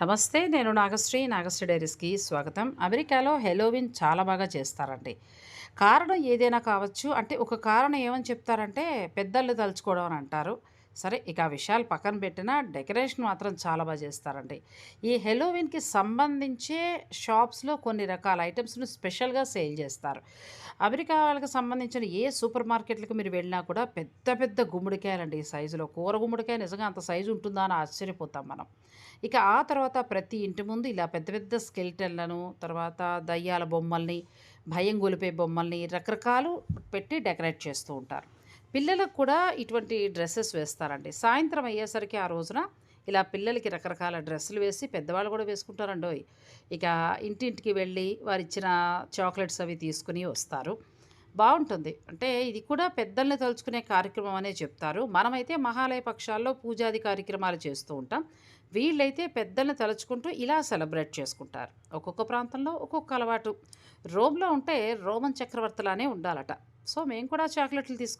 నమస్తే. నేను నాగశ్రీ. నాగశ్రీ డైరీస్‌కి స్వాగతం. అమెరికాలో హెలోవిన్ చాలా బాగా చేస్తారండి. కారణం ఏదైనా కావచ్చు. అంటే ఒక కారణం ఏమని చెప్తారంటే పెద్దల్ని తలుచుకోవడం అని అంటారు. సరే ఇక ఆ విషయాలు పక్కన పెట్టినా డెకరేషన్ మాత్రం చాలా చేస్తారండి. ఈ హెలోవిన్‌కి సంబంధించే షాప్స్‌లో కొన్ని రకాల ఐటెమ్స్‌ని స్పెషల్‌గా సేల్ చేస్తారు. అమెరికా వాళ్ళకి సంబంధించిన ఏ సూపర్ మార్కెట్‌లకి మీరు వెళ్ళినా కూడా పెద్ద పెద్ద గుమ్మడికాయలండి ఈ సైజులో. కూర గుమ్మడికాయ నిజంగా అంత సైజు ఉంటుందా అని ఆశ్చర్యపోతాం మనం. ఇక ఆ తర్వాత ప్రతి ఇంటి ముందు ఇలా పెద్ద పెద్ద స్కెలిటన్‌లను, తర్వాత దయ్యాల బొమ్మల్ని, భయం గొలిపే బొమ్మల్ని రకరకాలు పెట్టి డెకరేట్ చేస్తూ ఉంటారు. పిల్లలకు కూడా ఇటువంటి డ్రెసెస్ వేస్తారండి. సాయంత్రం అయ్యేసరికి ఆ రోజున ఇలా పిల్లలకి రకరకాల డ్రెస్సులు వేసి పెద్దవాళ్ళు కూడా వేసుకుంటారండోయ్! ఇక ఇంటింటికి వెళ్ళి వారిచ్చిన చాక్లెట్స్ అవి తీసుకొని వస్తారు. బావుంటుంది. అంటే ఇది కూడా పెద్దల్ని తలుచుకునే కార్యక్రమం అనే చెప్తారు. మనమైతే మహాలయ పక్షాల్లో పూజాది కార్యక్రమాలు చేస్తూ ఉంటాం. వీళ్ళైతే పెద్దల్ని తలుచుకుంటూ ఇలా సెలబ్రేట్ చేసుకుంటారు. ఒక్కొక్క ప్రాంతంలో ఒక్కొక్క అలవాటు. రోమ్‌లో ఉంటే రోమన్ చక్రవర్తిలానే ఉండాలట. సో, మేము కూడా చాక్లెట్‌లు